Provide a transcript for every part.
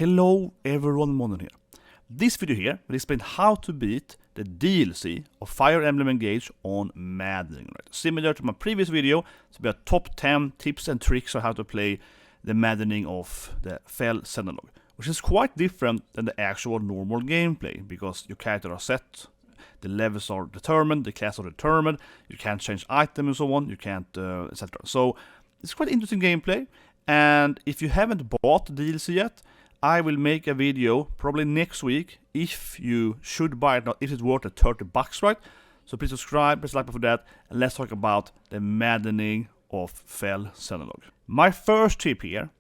Hello everyone, Monon here. This video here will explain how to beat the DLC of Fire Emblem Engage on Maddening. Right? Similar to my previous video, it's about top 10 tips and tricks on how to play the Maddening of the Xenologue, which is quite different than the actual normal gameplay, because your characters are set, the levels are determined, the classes are determined, you can't change items and so on, you can't, etc. So it's quite interesting gameplay, and if you haven't bought the DLC yet, I will make a video probably next week if you should buy it, not if it's worth the $30, right? So please subscribe, press like for that, and let's talk about the Maddening of Xenologue. My first tip here,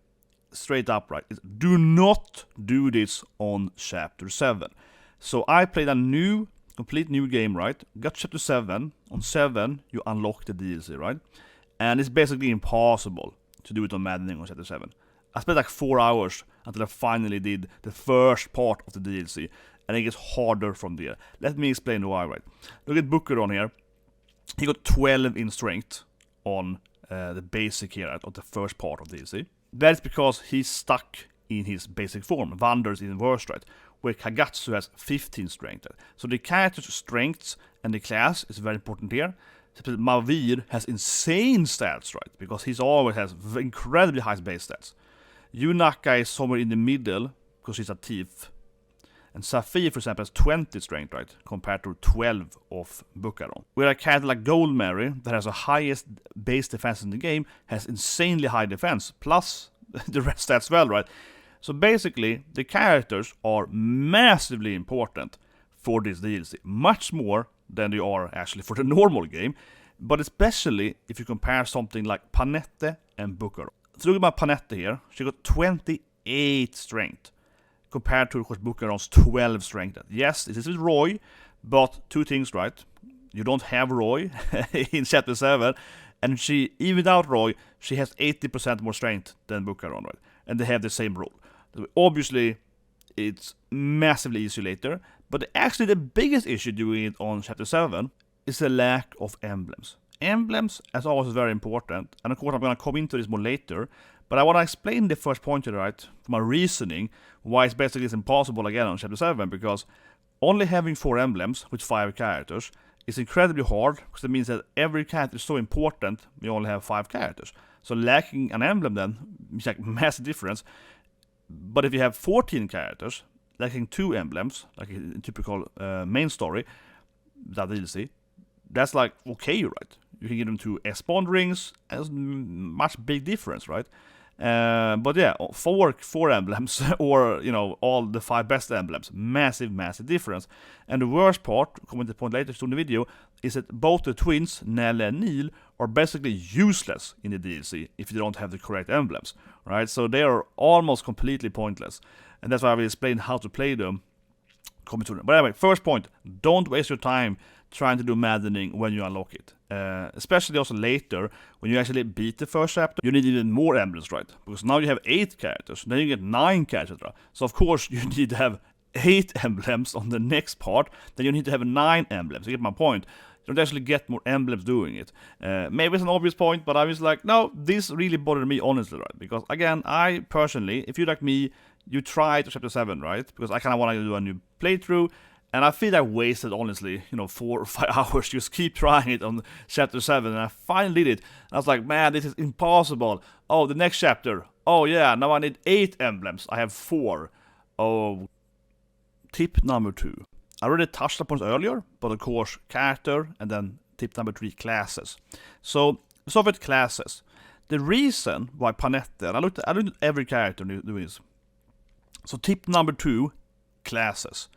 straight up, right, is do not do this on Chapter 7. So I played a complete new game, right? Got Chapter 7. On 7, you unlock the DLC, right? And it's basically impossible to do it on Maddening on Chapter 7. I spent like 4 hours until I finally did the first part of the DLC, and it gets harder from there. Let me explain why, right? Look at Booker on here. He got 12 in strength on the basic here of the first part of the DLC. That's because he's stuck in his basic form. Wander's in worst, right? Where Kagatsu has 15 strength. So the character's strengths and the class is very important here. Mavir has insane stats, right? Because he always has incredibly high base stats. Yunaka is somewhere in the middle, because she's a thief. And Saphir, for example, has 20 strength, right? Compared to 12 of Bukaron. Where a character like Goldmary, that has the highest base defense in the game, has insanely high defense, plus the rest stats well, right? So basically, the characters are massively important for this DLC. Much more than they are actually for the normal game. But especially if you compare something like Panette and Bukaron. So look at my Panette here. She got 28 strength compared to, of course, Bukaron's 12 strength. Yes, this is Roy, but two things, right? You don't have Roy in Chapter 7, and even without Roy, she has 80% more strength than Bukaron, right? And they have the same rule. So obviously, it's massively easier later, but actually the biggest issue doing it on Chapter 7 is the lack of emblems. Emblems, as always, is very important, and of course I'm going to come into this more later, but I want to explain the first point here, right, for my reasoning, why it's basically impossible again on Chapter 7, because only having 4 emblems with 5 characters is incredibly hard, because it means that every character is so important, we only have 5 characters. So lacking an emblem then is like a massive difference, but if you have 14 characters, lacking 2 emblems, like a typical main story, that DLC, that's like okay, right? You can give them 2 S-bond rings, and it's much big difference, right? But yeah, 4 emblems, or, you know, all the 5 best emblems, massive difference. And the worst part, coming to the point later in the video, is that both the twins, Nel and Nel, are basically useless in the DLC if you don't have the correct emblems, right? So they are almost completely pointless. And that's why I will explain how to play them coming to them. But anyway, first point, don't waste your time trying to do Maddening when you unlock it. Especially also later, when you actually beat the first chapter, you need even more emblems, right? Because now you have 8 characters, then you get 9 characters, etc. So of course you need to have 8 emblems on the next part, then you need to have 9 emblems. You get my point? You don't actually get more emblems doing it. Maybe it's an obvious point, but I was like, no, this really bothered me honestly, right? Because again, I personally, if you're like me, you try to Chapter 7, right? Because I kind of want to do a new playthrough, and I feel I wasted, honestly, 4 or 5 hours just keep trying it on Chapter 7, and I finally did it. And I was like, man, this is impossible. Oh, the next chapter. Oh yeah, now I need 8 emblems. I have 4. Oh, tip number 2. I already touched upon it earlier, but of course, character, and then tip number 3, classes. So, start with classes. The reason why Panette, and I looked at every character doing this. So tip number 2, classes.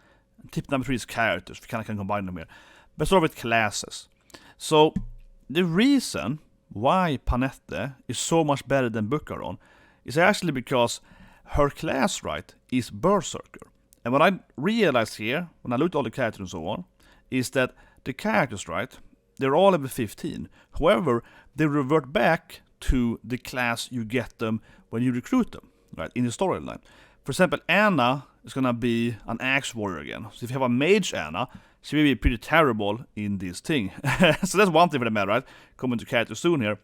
Tip number 3 is characters. We kind of can combine them here. But start with classes. So the reason why Panette is so much better than Bukaron is actually because her class, right, is Berserker. And what I realized here, when I looked at all the characters and so on, is that the characters, right, they're all level 15. However, they revert back to the class you get them when you recruit them, right, in the storyline. For example, Anna is going to be an axe warrior again. So if you have a mage Anna, she will be pretty terrible in this thing. So that's one thing for the man, right? Coming to character soon here.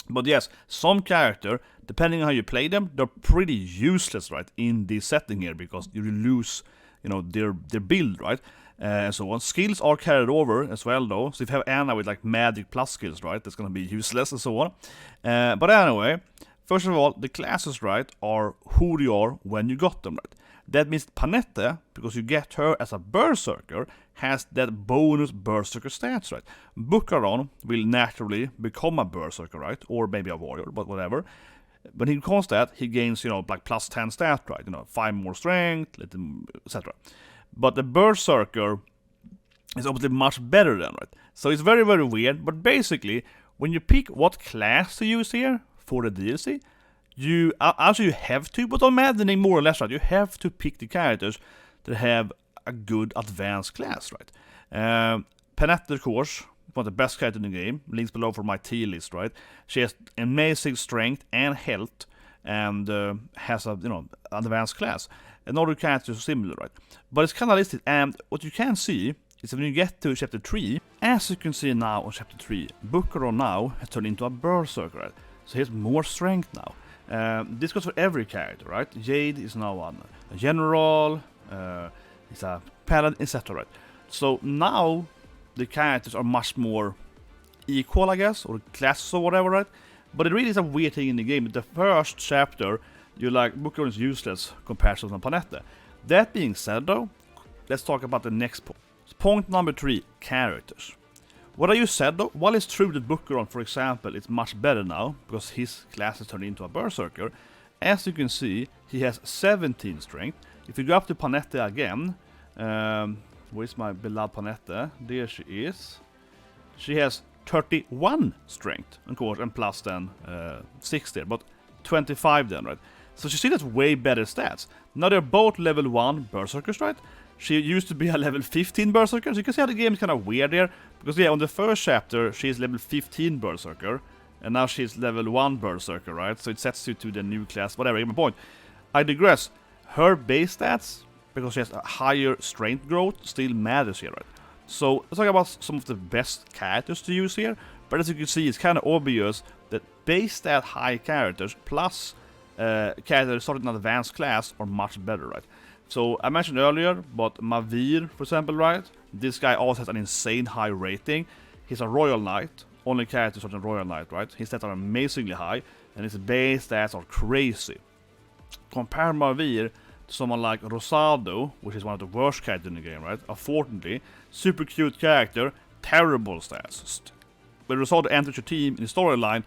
But yes, some character, depending on how you play them, they're pretty useless, right, in this setting here, because you lose, you know, their build, right, and so on. Skills are carried over as well, though. So if you have Anna with like magic plus skills, right, that's gonna be useless and so on. But anyway, first of all, the classes, right, are who they are when you got them, right. That means Panette, because you get her as a Berserker, has that bonus Berserker stats, right? Bucaron will naturally become a Berserker, right? Or maybe a Warrior, but whatever. When he becomes that, he gains, you know, like plus 10 stat, right? You know, 5 more strength, etc. But the Berserker is obviously much better than, right? So it's very, very weird, but basically, when you pick what class to use here for the DLC, you have to, but on Maddening more or less, right? You have to pick the characters that have a good advanced class, right? Panette, of course, one of the best characters in the game. Links below for my tier list, right? She has amazing strength and health, and has a, you know, advanced class. And other characters are similar, right? But it's kind of listed, and what you can see is that when you get to chapter 3, as you can see now on chapter 3, Bucaron now has turned into a Berserker, right? So he has more strength now. This goes for every character, right? Jade is now a general, he's a paladin, etc. Right? So now the characters are much more equal, I guess, or classes or whatever, right? But it really is a weird thing in the game. The first chapter, you're like, Bucaron is useless compared to Panette. That being said, though, let's talk about the next point. Point number 3, characters. What I just said, though, while it's true that Bucaron, for example, is much better now, because his class is turned into a Berserker, as you can see, he has 17 strength. If you go up to Panette again, where's my beloved Panette? There she is. She has 31 strength, of course, and plus then 6 there, but 25 then, right? So you see that's way better stats. Now they're both level 1 Berserkers, right? She used to be a level 15 Berserker, so you can see how the game is kind of weird there. Because yeah, on the first chapter, she's level 15 Berserker, and now she's level 1 Berserker, right? So it sets you to the new class, whatever, get my point. I digress. Her base stats, because she has a higher strength growth, still matters here, right? So let's talk about some of the best characters to use here. But as you can see, it's kind of obvious that base stat high characters plus characters starting an advanced class are much better, right? So I mentioned earlier, but Mavir, for example, right? This guy also has an insane high rating. He's a Royal Knight, only character starting Royal Knight, right? His stats are amazingly high, and his base stats are crazy. Compare Mavir to someone like Rosado, which is one of the worst characters in the game, right? Unfortunately, super cute character, terrible stats. When Rosado enters your team in the storyline,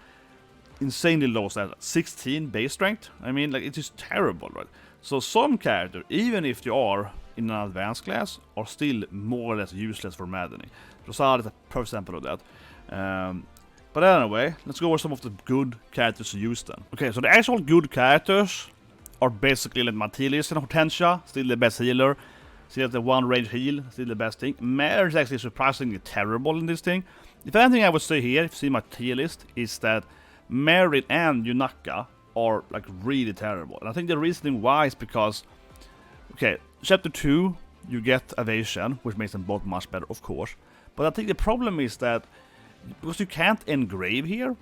insanely low stats, 16 base strength. I mean, like, it's just terrible, right? So some characters, even if they are in an advanced class, are still more or less useless for Maddening. Rosado is a perfect example of that. But anyway, let's go over some of the good characters to use then. Okay, so the actual good characters are basically like Matilis and Hortensia, still the best healer. Still has the one range heal, still the best thing. Mare is actually surprisingly terrible in this thing. If anything I would say here, if you see my tier list, is that Marin and Yunaka are like really terrible. And I think the reasoning why is because, okay, chapter 2 you get evasion, which makes them both much better, of course. But I think the problem is that because you can't engrave here.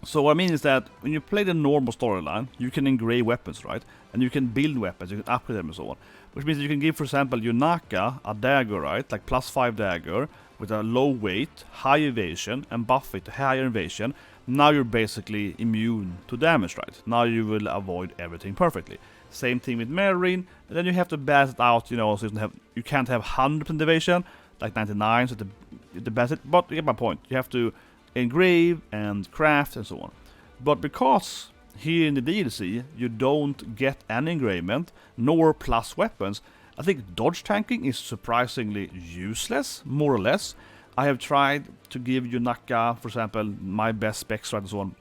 So what I mean is that when you play the normal storyline, you can engrave weapons, right? And you can build weapons, you can upgrade them and so on. Which means you can give, for example, Yunaka a dagger, right? Like +5 dagger with a low weight, high evasion, and buff it to higher evasion. Now you're basically immune to damage, right? Now you will avoid everything perfectly. Same thing with Marin, and then you have to balance it out, you know, so you can't have 100% evasion, like 99, so the balance it. But you get my point. You have to engrave and craft and so on. But because here in the DLC you don't get any engravement nor plus weapons, I think dodge tanking is surprisingly useless, more or less. I have tried to give Yunaka, for example, my best specs, right, and so on,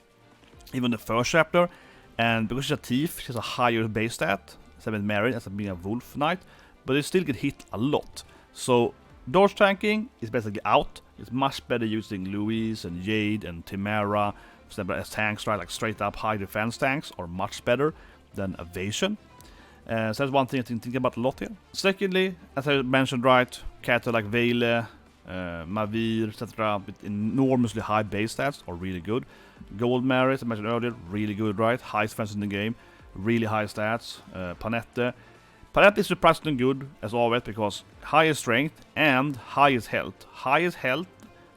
even the first chapter, and because she's a thief, she has a higher base stat, same with Mary, as being a wolf knight, but they still get hit a lot. So dodge tanking is basically out. It's much better using Louise and Jade and Timera, for example, as tanks, right? Like straight up high defense tanks are much better than evasion. So that's one thing I think about a lot here. Secondly, as I mentioned, right, character like Vele, Mavir, etc. with enormously high base stats are really good. Gold Mary, as I mentioned earlier, really good, right? Highest defense in the game, really high stats. Panette. Panette is surprisingly good, as always, because highest strength and highest health. Highest health,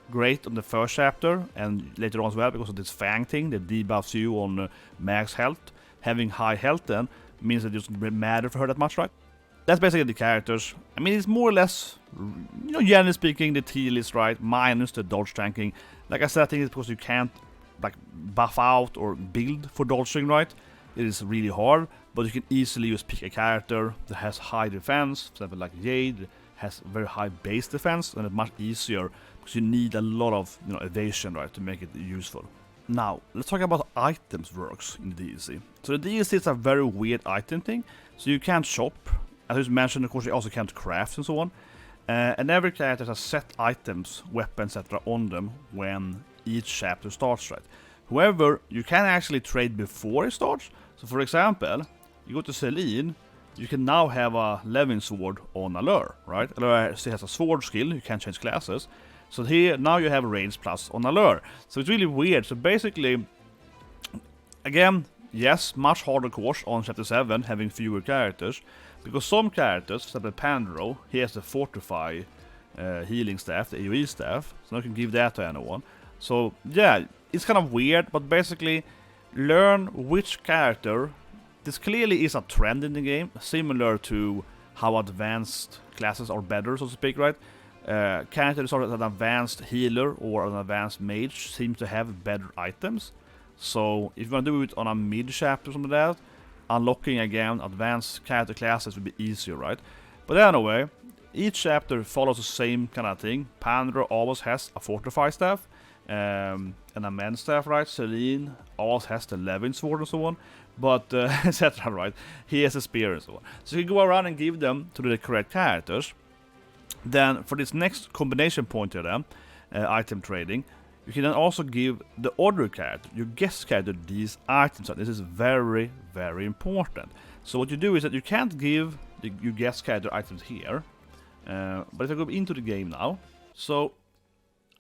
great on the first chapter, and later on as well, because of this Fang thing that debuffs you on max health. Having high health then means that it doesn't really matter for her that much, right? That's basically the characters. I mean, it's more or less, you know, generally speaking, the T list, right? Minus the dodge tanking. Like I said, I think it's because you can't, like, buff out or build for dodging, right? It is really hard, but you can easily just pick a character that has high defense. For example, like Jade has very high base defense, and it's much easier because you need a lot of, you know, evasion, right, to make it useful. Now, let's talk about how items works in the DLC. So the DLC is a very weird item thing. So you can't shop. As I just mentioned, of course, you also can't craft and so on. And every character has set items, weapons, etc. on them when each chapter starts, right? However, you can actually trade before it starts. So for example, you go to Celine, you can now have a Levin sword on Allure, right? Allure still has a sword skill, you can't change classes. So here, now you have range plus on Allure. So it's really weird. So basically, again, yes, much harder course on chapter 7, having fewer characters. Because some characters, for example Pandro, he has the Fortify healing staff, the AoE staff, so I can give that to anyone. So yeah, it's kind of weird, but basically learn which character. This clearly is a trend in the game, similar to how advanced classes are better, so to speak, right? Characters are an advanced healer or an advanced mage seem to have better items. So if you want to do it on a mid chapter or something like that, unlocking again advanced character classes would be easier, right? But anyway, each chapter follows the same kind of thing. Pandro always has a Fortify staff, and a Mend staff, right? Celine always has the Levin sword and so on, but etc. right? He has a spear and so on. So you can go around and give them to the correct characters. Then for this next combination point here then, item trading, you can then also give the other character, your guest character, these items. This is very, very important. So what you do is that you can't give your guest character items here. But if I go into the game now, so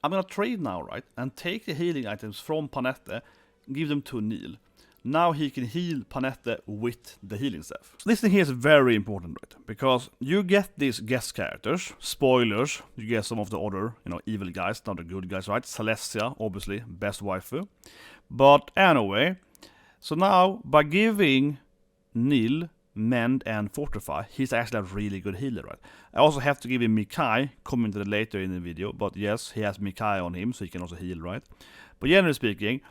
I'm gonna trade now, right? And take the healing items from Panette, give them to Nil. Now he can heal Panette with the healing staff. So this thing here is very important, right? Because you get these guest characters, spoilers, you get some of the other, you know, evil guys, not the good guys, right? Zelestia, obviously, best waifu. But anyway, so now by giving Nil, Mend and Fortify, he's actually a really good healer, right? I also have to give him Mikai, commented later in the video, but yes, he has Mikai on him, so he can also heal, right? But generally speaking,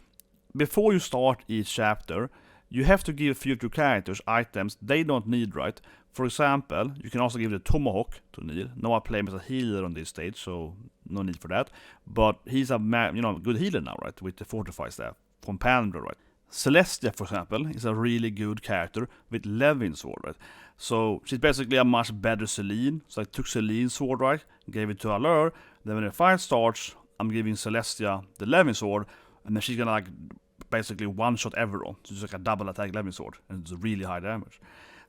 before you start each chapter, you have to give a few of your characters items they don't need, right? For example, you can also give the Tomahawk to Nil. Now I play him as a healer on this stage, so no need for that. But he's a good healer now, right? With the Fortify staff from Pandro, right? Zelestia, for example, is a really good character with Levin sword, right? So she's basically a much better Celine. So I took Celine's sword, right? Gave it to Allure. Then when the fight starts, I'm giving Zelestia the Levin sword, and then she's gonna like basically one-shot everyone. So it's like a double attack Levin sword, and it's really high damage.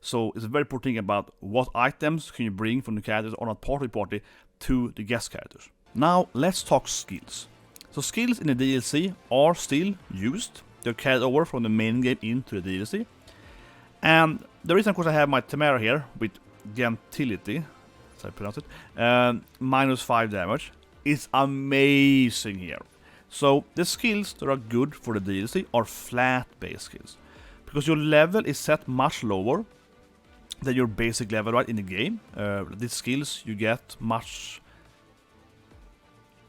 So it's a very important thing about what items can you bring from the characters on a party to the guest characters. Now let's talk skills. So skills in the DLC are still used. They're carried over from the main game into the DLC. And the reason, of course, I have my Temera here with Gentility, as I pronounce it, -5 damage, is amazing here. So the skills that are good for the DLC are flat-based skills, because your level is set much lower than your basic level, right, in the game. These skills you get much.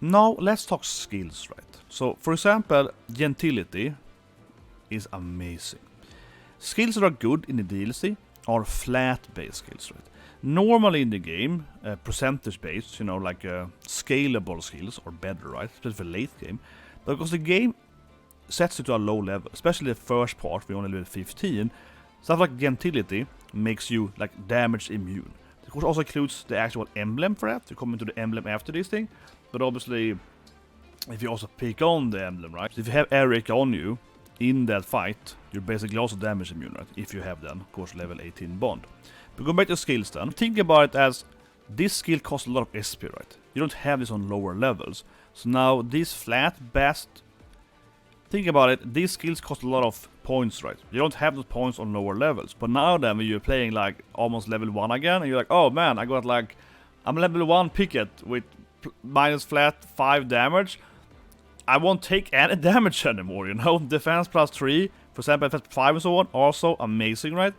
Now let's talk skills, right? So for example, Gentility is amazing. Skills that are good in the DLC are flat-based skills, right? Normally in the game, percentage-based, you know, like scalable skills are better, right? Especially for late game. But because the game sets it to a low level, especially the first part, we're only level 15, stuff like Gentility makes you like damage immune. Of course, also includes the actual emblem for that. You come into the emblem after this thing. But obviously, if you also pick on the emblem, right? So if you have Eric on you in that fight, you're basically also damage immune, right? If you have then, of course, level 18 bond. But going back to skills then, think about it as this skill costs a lot of SP, right? You don't have this on lower levels. So now these flat bast, think about it, these skills cost a lot of points, right? You don't have those points on lower levels. But now then, when you're playing like almost level 1 again, and you're like, oh man, I got like, I'm level 1 picket with minus flat 5 damage. I won't take any damage anymore, you know? Defense plus 3, for example, defense 5 and so on, also amazing, right?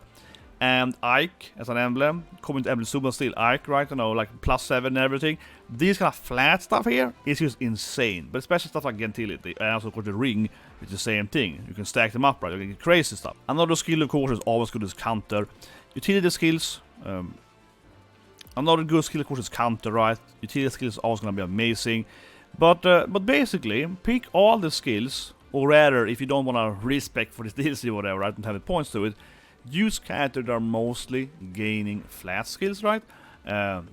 And Ike as an emblem, coming to Emblem soon, but still Ike, right? You know, like plus 7 and everything. These kind of flat stuff here is just insane. But especially stuff like Gentility, and also of course the ring, it's the same thing. You can stack them up, right? You can get crazy stuff. Another skill, of course, is always good as counter. Utility skills, another good skill, of course, is counter, right? Utility skills is always gonna be amazing. But basically, pick all the skills, or rather, if you don't wanna respec for this DLC or whatever, right, and have the points to it, use characters that are mostly gaining flat skills, right?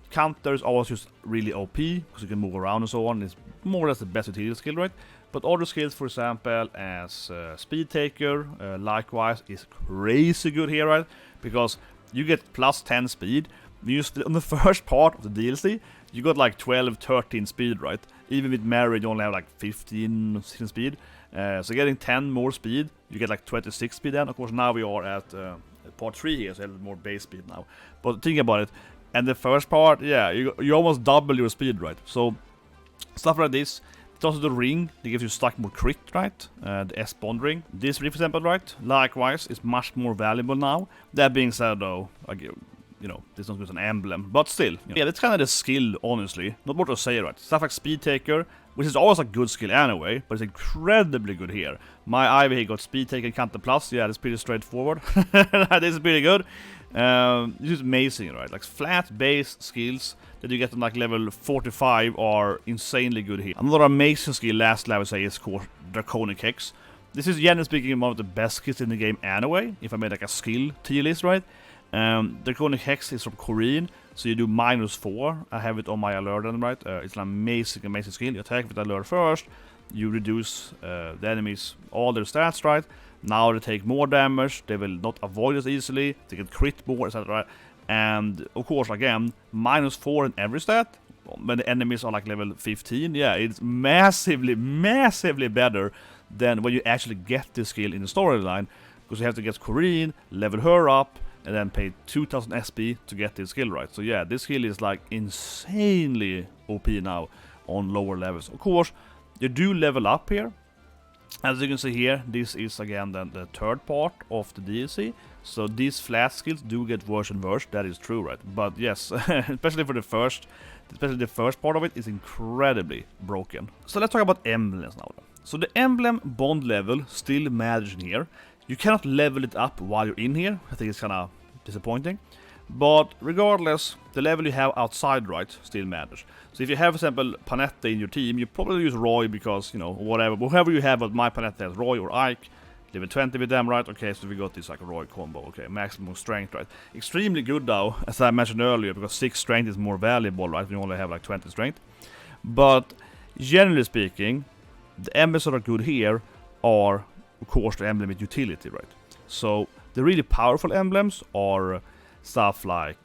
Counters always just really OP, because you can move around and so on. It's more or less the best utility skill, right? But other skills, for example, as Speed Taker, likewise, is crazy good here, right? Because you get plus 10 speed. On the first part of the DLC, you got like 12, 13 speed, right? Even with Mary, you only have like 15, 16 speed. So getting 10 more speed, you get like 26 speed then. Of course, now we are at part 3 here, so you have more base speed now. But think about it. And the first part, yeah, you almost double your speed, right? So, stuff like this. It's also the ring, that gives you stack more crit, right? The S-bond ring. This ring, for example, right? Likewise, is much more valuable now. That being said, though, you know, this is not good as an emblem, but still, you know. Yeah, that's kind of the skill, honestly. Not more to say, right? Stuff like Speed Taker, which is always a good skill anyway, but it's incredibly good here. My Ivy here got Speed Taker and Counter Plus, yeah, that's pretty straightforward. This is pretty good. This is amazing, right? Like flat base skills that you get on like level 45 are insanely good here. Another amazing skill last level, say, is called Draconic Hex. This is, generally speaking, one of the best skills in the game anyway, if I made like a skill tier list, right? Draconic Hex is from Korean, so you do -4. I have it on my alert, right? It's an amazing skill. You attack with alert first, you reduce the enemies, all their stats, right? Now they take more damage, they will not avoid it easily, they get crit more, etc. And of course, again, -4 in every stat. When the enemies are like level 15, yeah, it's massively better than when you actually get this skill in the storyline, because you have to get Korean, level her up, and then pay 2000 SP to get this skill, right? So yeah, this skill is like insanely OP now on lower levels. Of course, you do level up here. As you can see here, this is again the third part of the DLC. So these flat skills do get worse and worse, that is true, right? But yes, especially the first part of it is incredibly broken. So let's talk about emblems now. So the emblem bond level still matters in here. You cannot level it up while you're in here. I think it's kind of disappointing. But regardless, the level you have outside, right, still matters. So if you have, for example, Panetta in your team, you probably use Roy because, you know, whoever you have, but my Panetta has Roy or Ike, level 20 with them, right? Okay, so we got this like Roy combo, okay, maximum strength, right? Extremely good though, as I mentioned earlier, because 6 strength is more valuable, right? You only have like 20 strength. But generally speaking, the emblems that are good here are, of course, the emblem with utility, right? So the really powerful emblems are stuff like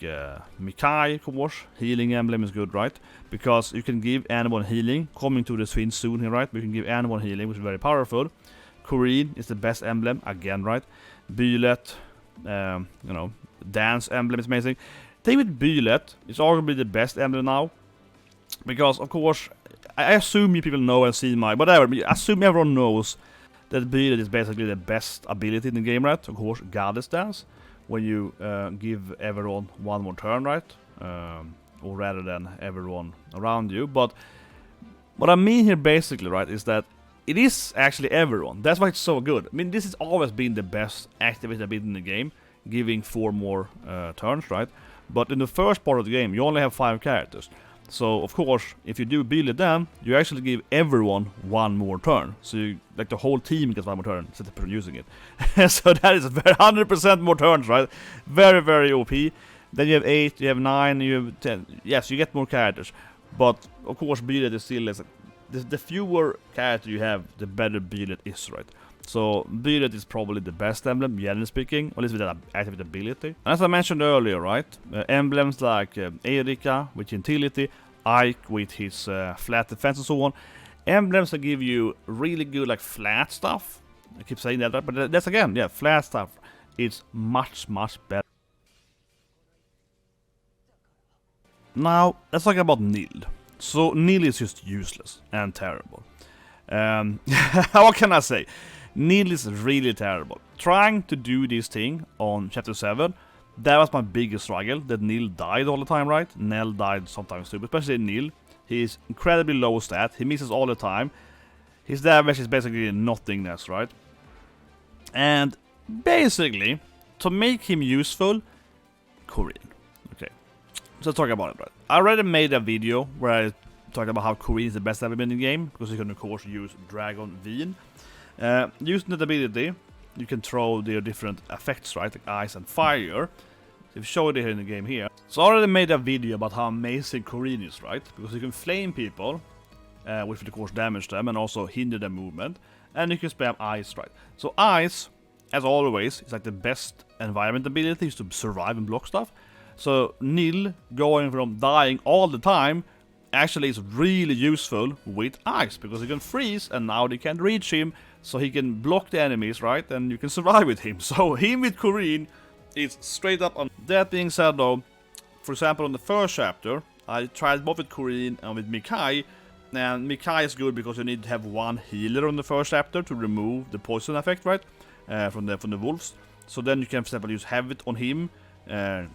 Mikai, of course. Healing emblem is good, right? Because you can give anyone healing. Coming to the swing soon here, right? We can give anyone healing, which is very powerful. Korean is the best emblem, again, right? Bylet, you know, dance emblem is amazing. Thing with Bylet, it's arguably the best emblem now. Because, of course, I assume you people know and see my... whatever, but I assume everyone knows that Bylet is basically the best ability in the game, right? Of course, Goddess Dance. When you give everyone one more turn, right? Or rather than everyone around you. But what I mean here basically, right, is that it is actually everyone. That's why it's so good. I mean, this has always been the best activity ability in the game, giving 4 more turns, right? But in the first part of the game, you only have 5 characters. So, of course, if you do Bylet then, you actually give everyone 1 more turn. So, like the whole team gets 1 more turn instead of using it. So that is 100% more turns, right? Very, very OP. Then you have 8, you have 9, you have 10. Yes, you get more characters. But, of course, Bylet is still... the fewer characters you have, the better Bylet is, right? So Build is probably the best emblem, generally speaking, or at least with that activate ability. And as I mentioned earlier, right, emblems like Erika with utility, Ike with his flat defense and so on, emblems that give you really good like flat stuff. I keep saying that, right? But that's again, yeah, flat stuff. It's much better. Now let's talk about Nil. So Nil is just useless and terrible. What can I say? Nil is really terrible. Trying to do this thing on chapter 7, that was my biggest struggle, that Nil died all the time, right? Nel died sometimes too, but especially Nil. He's incredibly low stat, he misses all the time. His damage is basically nothingness, right? And basically, to make him useful, Corinne. Okay, so let's talk about it, right? I already made a video where I talked about how Corinne is the best ever been in the game, because you can of course use Dragon Veen. Using that ability, you can throw their different effects, right, like ice and fire. They've showed it here in the game here. So I already made a video about how amazing Corinne is, right, because you can flame people, which will of course damage them and also hinder their movement, and you can spam ice, right. So ice, as always, is like the best environment ability, is to survive and block stuff. So Nil, going from dying all the time, actually is really useful with ice, because he can freeze and now they can't reach him, so he can block the enemies, right, and you can survive with him. So him with Corinne is straight up on. That being said though, for example on the first chapter, I tried both with Corinne and with Mikai, and Mikai is good because you need to have one healer on the first chapter to remove the poison effect, right, from the wolves. So then you can, for example, use have it on him,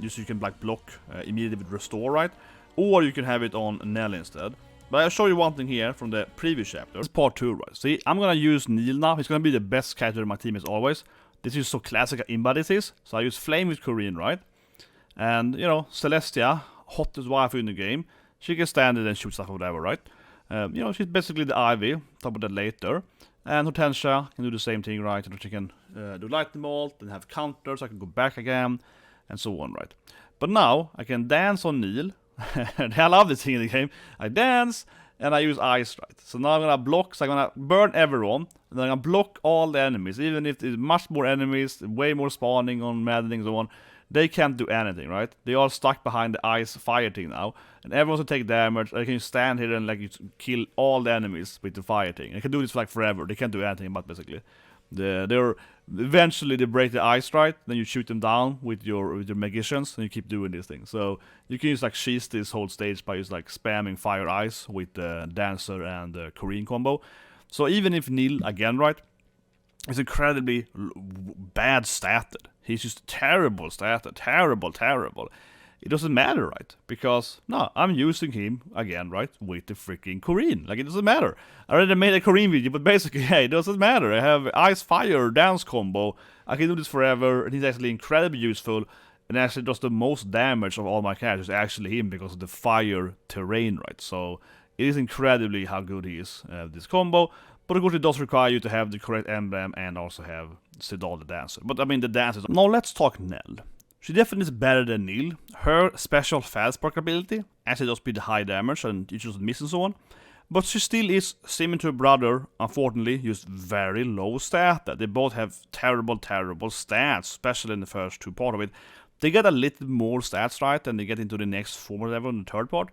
just so you can like block immediately with restore, right? Or you can have it on Nel instead. But I'll show you one thing here from the previous chapter. This is part 2, right? See, I'm gonna use Nil now. He's gonna be the best character in my team as always. This is so classic Imba this is. So I use Flame with Corinne, right? And, you know, Zelestia, hottest waifu in the game. She can stand it and shoot stuff or whatever, right? You know, she's basically the Ivy. Talk about that later. And Hortensia can do the same thing, right? She can do lightning bolt, then have counters, I can go back again, and so on, right? But now, I can dance on Nil. I love this thing in the game. I dance and I use ice, right? So now I'm gonna block, so I'm gonna burn everyone, and then I'm gonna block all the enemies, even if there's much more enemies, way more spawning on Maddening and so on. They can't do anything, right? They all stuck behind the ice fire thing now, and everyone's gonna take damage. I can stand here and like you kill all the enemies with the fire thing. I can do this for like forever. They can't do anything but basically. They're eventually they break the ice, right? Then you shoot them down with your magicians, and you keep doing this thing. So you can use like cheese this whole stage by just like spamming fire ice with the dancer and the Korean combo. So even if Nil again, right, is incredibly bad statted, he's just terrible statted, terrible. It doesn't matter, right? Because, no, I'm using him, again, right, with the freaking Corinne. Like, it doesn't matter. I already made a Corinne video, but basically, hey, it doesn't matter. I have ice-fire dance combo. I can do this forever, and he's actually incredibly useful, and actually does the most damage of all my characters, actually him, because of the fire terrain, right? So, it is incredibly how good he is, this combo. But of course, it does require you to have the correct emblem, and also have Sidal the Dancer. But, I mean, the dancers... Now, let's talk Nel. She definitely is better than Nil. Her special fast spark ability actually does pretty high damage and you just miss and so on. But she still is similar to her brother, unfortunately, just very low stat. They both have terrible stats, especially in the first two part of it. They get a little more stats right and they get into the next form level in the third part.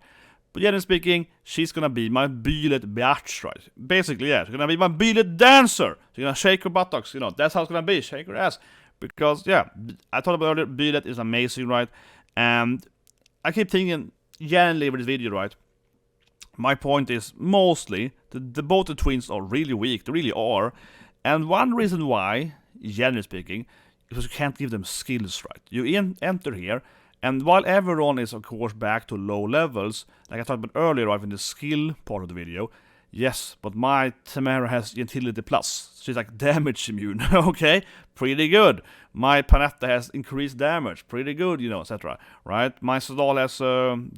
But generally speaking, she's gonna be my Bullet Biatch, right? Basically, yeah, she's gonna be my Bullet Dancer. She's gonna shake her buttocks, you know, that's how it's gonna be, shake her ass. Because, yeah, I talked about earlier, Bullet is amazing, right? And I keep thinking, generally with this video, right? My point is mostly that both the twins are really weak, they really are. And one reason why, generally speaking, is because you can't give them skills, right? You enter here, and while everyone is, of course, back to low levels, like I talked about earlier, right, in the skill part of the video, yes, but my Tamara has Utility Plus. She's like damage immune, okay? Pretty good. My Panetta has increased damage, pretty good, you know, etc. Right? My Sidal has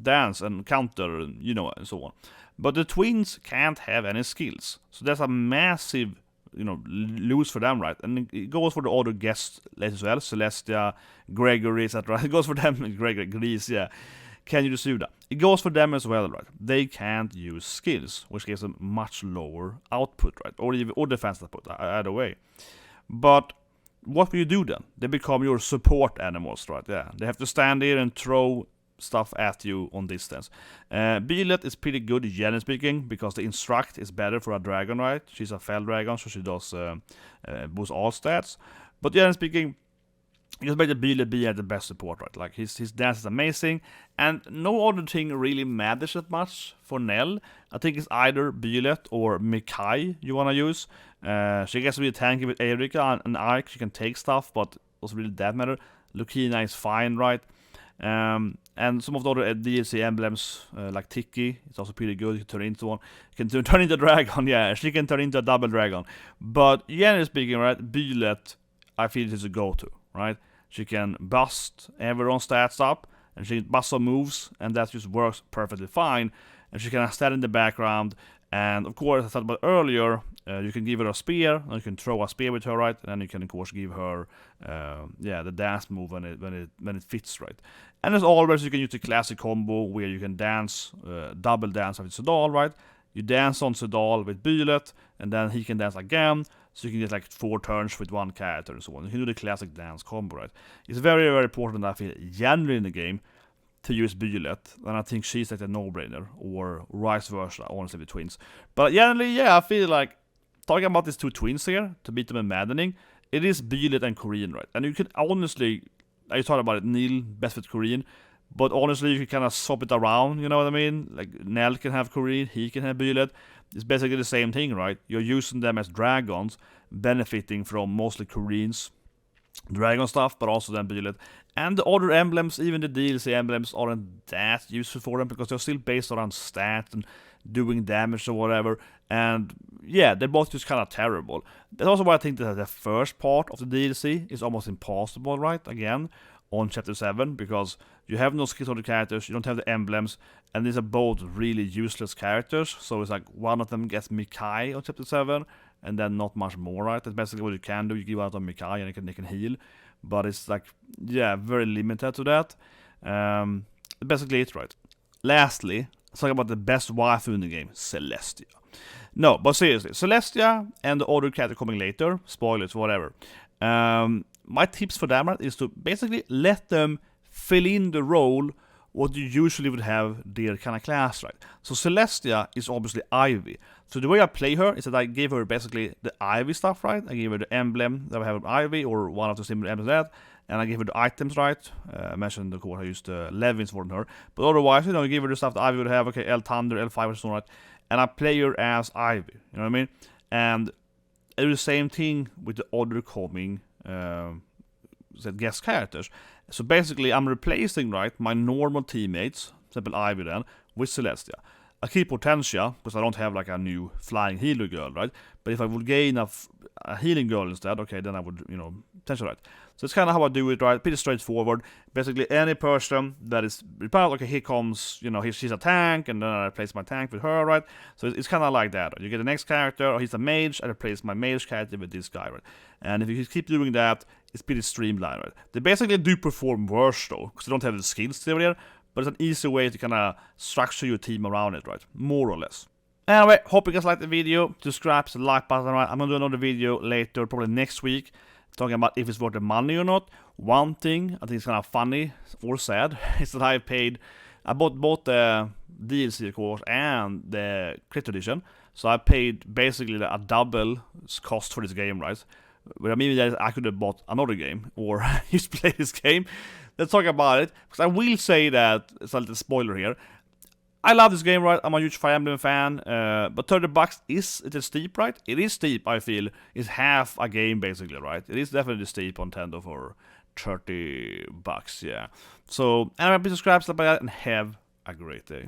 dance and counter, and, you know, and so on. But the twins can't have any skills. So that's a massive, you know, lose for them, right? And it goes for the other guests later as well. Celestia, Gregory, etc. It goes for them, Gregory, Greece, yeah. can you just do that? It goes for them as well, right? They can't use skills, which gives them much lower output, right? Or defense output, either way. But what will you do then? They become your support animals, right? Yeah, they have to stand there and throw stuff at you on distance. Byleth is pretty good, generally speaking, because the instruct is better for a dragon, right? She's a fell dragon, so she does boost all stats. But generally speaking, you just make the Byleth be at the best support, right? Like his dance is amazing, and no other thing really matters that much for Nel. I think it's either Byleth or Mikai you wanna use. She gets really tanky with Erika and Ike. She can take stuff, but doesn't really that matter. Lucina is fine, right? And some of the other DLC emblems, like Tiki, it's also pretty good. You can turn into one. You can turn into a dragon, yeah. She can turn into a double dragon. But generally speaking, right, Byleth, I feel is a go-to, right? She can bust everyone's stats up, and she can bust some moves, and that just works perfectly fine. And she can stand in the background, and of course, as I talked about earlier, you can give her a spear, and you can throw a spear with her, right? And then you can, of course, give her, the dance move when it fits, right? And as always, you can use the classic combo where you can dance, double dance with Sedal, right? You dance on Sedal with Byleth, and then he can dance again, so you can get like 4 turns with one character and so on. You can do the classic dance combo, right? It's very, very important, I feel, generally in the game, to use Byleth, and I think she's like a no-brainer, or vice versa, honestly, with twins. But generally, yeah, I feel like, talking about these 2 twins here, to beat them in Maddening, it is Byleth and Korean, right? And you can honestly, I talked about it, Nil, best with Korean, but honestly, you can kind of swap it around, you know what I mean? Like, Nel can have Korean, he can have Byleth. It's basically the same thing, right? You're using them as dragons, benefiting from mostly Koreans dragon stuff, but also then Byleth. And the other emblems, even the DLC emblems, aren't that useful for them, because they're still based around stats and doing damage or whatever. And yeah, they're both just kind of terrible. That's also why I think that the first part of the DLC is almost impossible, right? Again, on Chapter 7, because you have no skills on the characters, you don't have the emblems, and these are both really useless characters. So it's like one of them gets Mikai on Chapter 7, and then not much more, right? That's basically what you can do. You give out on Mikai and they can heal. But it's like, yeah, very limited to that. Basically it's right. Lastly, let's talk about the best waifu in the game, Zelestia. No, but seriously, Zelestia and the other character coming later, spoilers, whatever. My tips for them is to basically let them fill in the role what you usually would have their kind of class, right? So Zelestia is obviously Ivy. So the way I play her is that I gave her basically the Ivy stuff, right? I gave her the emblem that I have with Ivy, or one of the similar emblems that, and I gave her the items, right? I mentioned, of course, I used Levins for her. But otherwise, you know, I give her the stuff that Ivy would have, okay, L Thunder, L5 or so, right? And I play her as Ivy, you know what I mean? And I do the same thing with the other coming guest characters. So basically, I'm replacing, right, my normal teammates, for example Ivy then, with Zelestia. I keep Potentia, because I don't have like a new flying healer girl, right? But if I would gain a healing girl instead, okay, then I would, you know, Potentia, right? So it's kind of how I do it, right? Pretty straightforward. Basically, any person that is, okay, here comes, you know, she's a tank, and then I replace my tank with her, right? So it's kind of like that, right? You get the next character, or he's a mage, I replace my mage character with this guy, right? And if you keep doing that, it's pretty streamlined, right? They basically do perform worse, though, because they don't have the skills there, but it's an easy way to kind of structure your team around it, right? More or less. Anyway, hope you guys liked the video. Subscribe, the like button, right? I'm gonna do another video later, probably next week, talking about if it's worth the money or not. One thing I think is kind of funny or sad is that I bought both the DLC, of course, and the Crypto Edition. So I paid basically a double cost for this game, right? But I mean that I could have bought another game, or just play this game. Let's talk about it, because I will say that, it's a little spoiler here, I love this game, right? I'm a huge Fire Emblem fan, but $30 is steep, right? It is steep, I feel. It's half a game, basically, right? It is definitely steep on Nintendo for $30, yeah. So, anyway, please subscribe, stuff like that, and have a great day.